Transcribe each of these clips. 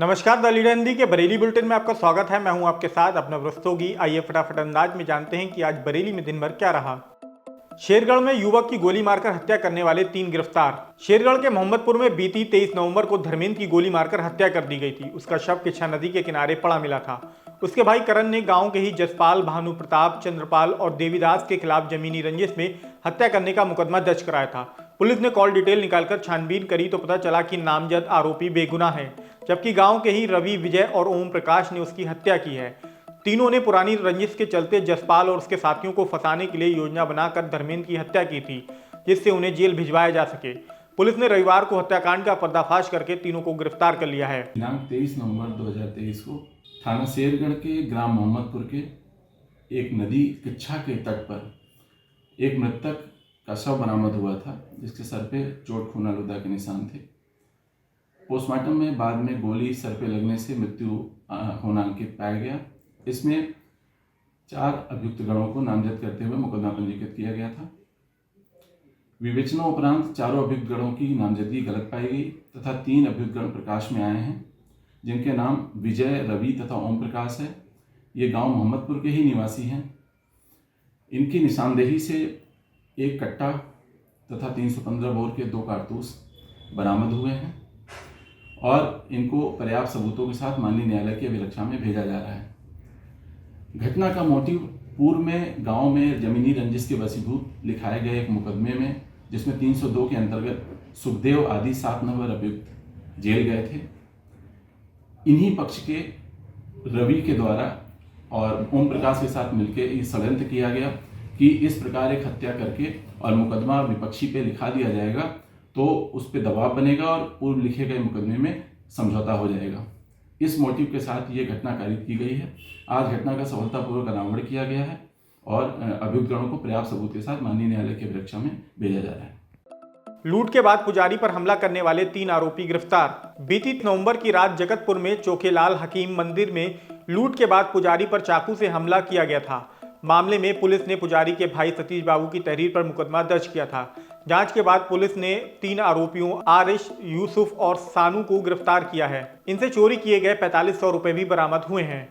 नमस्कार, the leader Hindi के Bareilly bulletin में आपका स्वागत है। मैं हूं आपके साथ अपना रस्तोगी। आइए फटाफट अंदाज में जानते हैं कि आज बरेली में दिन भर क्या रहा। शेरगढ़ में युवक की गोली मारकर हत्या करने वाले 3 गिरफ्तार। शेरगढ़ के मोहम्मदपुर में बीती 23 नवंबर को धर्मेंद्र की गोली मारकर हत्या कर दी गई थी। उसका शव किच्छा नदी के किनारे पड़ा मिला था। उसके भाई करण ने गांव के ही जसपाल, भानु प्रताप, चंद्रपाल और देवीदास के खिलाफ जमीनी रंजिश में हत्या करने का मुकदमा दर्ज कराया था। पुलिस ने कॉल डिटेल निकालकर छानबीन करी तो पता चला कि नामजद आरोपी बेगुनाह है, जबकि गांव के ही रवि, विजय और ओम प्रकाश ने उसकी हत्या की है। तीनों ने पुरानी रंजिश के चलते जसपाल और उसके साथियों को फंसाने के लिए योजना बनाकर धर्मेंद्र की हत्या की थी, जिससे उन्हें जेल भिजवाया जा सके। पुलिस ने रविवार को हत्याकांड का पर्दाफाश करके तीनों को गिरफ्तार कर लिया है। दिनांक 23 नवंबर 2023 को थाना शेरगढ़ के ग्राम मोहम्मदपुर के एक नदी किच्छा के तट पर एक मृतक का शव बरामद हुआ था, जिसके सर पे चोट, खून आलूदा के निशान थे। पोस्टमार्टम में बाद में गोली सर पे लगने से मृत्यु होना अंकित पाया गया। इसमें 4 अभियुक्त गणों को नामजद करते हुए मुकदमा पंजीकृत किया गया था। विवेचना उपरांत चारों अभियुक्त गणों की नामजदगी गलत पाई गई तथा 3 अभियुक्त गण प्रकाश में आए हैं, जिनके नाम विजय, रवि तथा ओम प्रकाश है। ये गांव मोहम्मदपुर के ही निवासी हैं। इनकी निशानदेही से एक कट्टा तथा 315 बोर के 2 कारतूस बरामद हुए हैं और इनको पर्याप्त सबूतों के साथ माननीय न्यायालय की अभिरक्षा में भेजा जा रहा है। घटना का मोटिव पूर्व में गांव में जमीनी रंजिश के वशीभूत लिखाए गए एक मुकदमे में, जिसमें 302 के अंतर्गत सुखदेव आदि 7 नंबर अभियुक्त जेल गए थे। इन्हीं पक्ष के रवि के द्वारा और ओम प्रकाश के साथ मिलकर ये षड्यंत्र किया गया कि इस प्रकार एक हत्या करके और मुकदमा विपक्षी पे लिखा दिया जाएगा तो उस पर दबाव बनेगा और पूर्व लिखे गए मुकदमे में समझौता हो जाएगा। इस मोटिव के साथ ये घटना कारित की गई है। आज घटना का सफलतापूर्वक अनावरण किया गया है और अभियुक्त गणों को पर्याप्त सबूत के साथ माननीय न्यायालय की अभिरक्षा में भेजा जा रहा है। लूट के बाद पुजारी पर हमला करने वाले 3 आरोपी गिरफ्तार। बीती नवंबर की रात जगतपुर में चोखेलाल हकीम मंदिर में लूट के बाद पुजारी पर चाकू से हमला किया गया था। मामले में पुलिस ने पुजारी के भाई सतीश बाबू की तहरीर पर मुकदमा दर्ज किया था। जांच के बाद पुलिस ने 3 आरोपियों आरिश, यूसुफ और सानू को गिरफ्तार किया है। इनसे चोरी किए गए 4500 रुपए भी बरामद हुए हैं।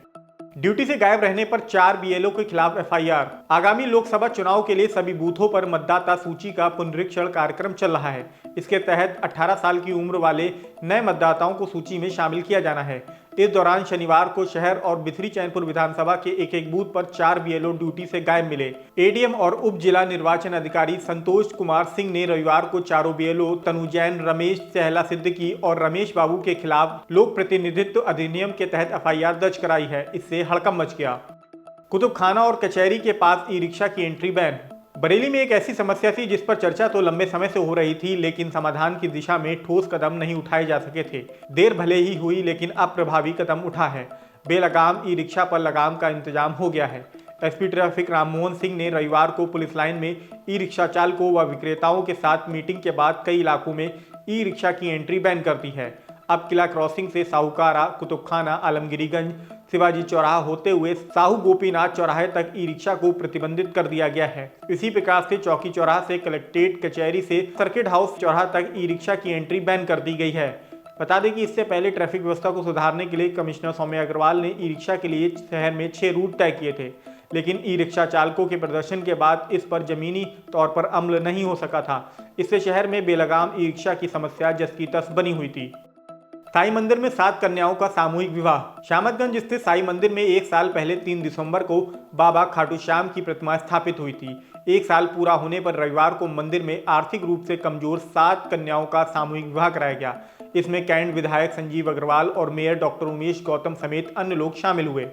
ड्यूटी से गायब रहने पर 4 बीएलओ के खिलाफ एफआईआर। आगामी लोकसभा चुनाव के लिए सभी बूथों पर मतदाता सूची का पुनरीक्षण कार्यक्रम चल रहा है। इसके तहत 18 साल की उम्र वाले नए मतदाताओं को सूची में शामिल किया जाना है। इस दौरान शनिवार को शहर और बिथरी चैनपुर विधानसभा के एक बूथ पर 4 बीएलओ ड्यूटी से गायब मिले। एडीएम और उप जिला निर्वाचन अधिकारी संतोष कुमार सिंह ने रविवार को चारों बीएलओ तनु जैन, रमेश चहला सिद्दीकी और रमेश बाबू के खिलाफ लोक प्रतिनिधित्व अधिनियम के तहत एफआईआर दर्ज कराई है। इससे हड़कंप मच गया। कुतुबखाना और कचहरी के पास ई रिक्शा की एंट्री बैन। बरेली में एक ऐसी समस्या थी जिस पर चर्चा तो लंबे समय से हो रही थी, लेकिन समाधान की दिशा में ठोस कदम नहीं उठाए जा सके थे। देर भले ही हुई, लेकिन अब प्रभावी कदम उठा है। बेलगाम ई रिक्शा पर लगाम का इंतजाम हो गया है। एसपी ट्रैफिक राममोहन सिंह ने रविवार को पुलिस लाइन में ई रिक्शा चालकों व विक्रेताओं के साथ मीटिंग के बाद कई इलाकों में ई रिक्शा की एंट्री बैन कर दी है। अब किला क्रॉसिंग से साहूकारा, कुतुबखाना, आलमगिरीगंज, शिवाजी चौराहा होते हुए साहू गोपीनाथ चौराहे तक ई रिक्शा को प्रतिबंधित कर दिया गया है। इसी प्रकार से चौकी चौराहा से कलेक्ट्रेट कचहरी से सर्किट हाउस चौराहा तक ई रिक्शा की एंट्री बैन कर दी गई है। बता दें कि इससे पहले ट्रैफिक व्यवस्था को सुधारने के लिए कमिश्नर सौम्य अग्रवाल ने ई रिक्शा के लिए शहर में 6 रूट तय किए थे, लेकिन ई रिक्शा चालकों के प्रदर्शन के बाद इस पर जमीनी तौर पर अमल नहीं हो सका था। इससे शहर में बेलगाम ई रिक्शा की समस्या जस की तस बनी हुई थी। साई मंदिर में 7 कन्याओं का सामूहिक विवाह। शामतगंज स्थित साई मंदिर में 1 साल पहले 3 दिसंबर को बाबा खाटू श्याम की प्रतिमा स्थापित हुई थी। 1 साल पूरा होने पर रविवार को मंदिर में आर्थिक रूप से कमजोर 7 कन्याओं का सामूहिक विवाह कराया गया। इसमें कैंट विधायक संजीव अग्रवाल और मेयर डॉक्टर उमेश गौतम समेत अन्य लोग शामिल हुए।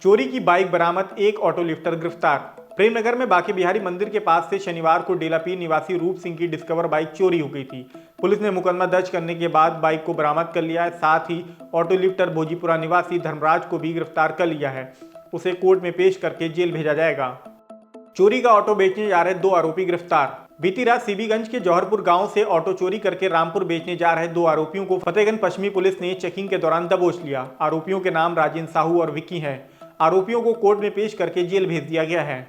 चोरी की बाइक बरामद, 1 ऑटो लिफ्टर गिरफ्तार। प्रेमनगर में बांके बिहारी मंदिर के पास से शनिवार को डेलापीर निवासी रूप सिंह की डिस्कवर बाइक चोरी हो गई थी। पुलिस ने मुकदमा दर्ज करने के बाद बाइक को बरामद कर लिया है। साथ ही ऑटो लिफ्टर भोजीपुरा निवासी धर्मराज को भी गिरफ्तार कर लिया है। उसे कोर्ट में पेश करके जेल भेजा जाएगा। चोरी का ऑटो बेचने जा रहे 2 आरोपी गिरफ्तार। बीती रात सीबीगंज के जौहरपुर गांव से ऑटो चोरी करके रामपुर बेचने जा रहे 2 आरोपियों को फतेहगंज पश्चिमी पुलिस ने चेकिंग के दौरान दबोच लिया। आरोपियों के नाम राजेंद्र साहू और विक्की हैं। आरोपियों को कोर्ट में पेश करके जेल भेज दिया गया है।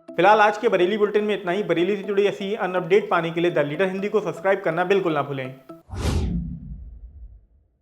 फिलहाल आज के बरेली बुलेटिन में इतना ही। बरेली से जुड़ी ऐसी अन्य अपडेट पाने के लिए द लीडर हिंदी को सब्सक्राइब करना बिल्कुल ना भूलें।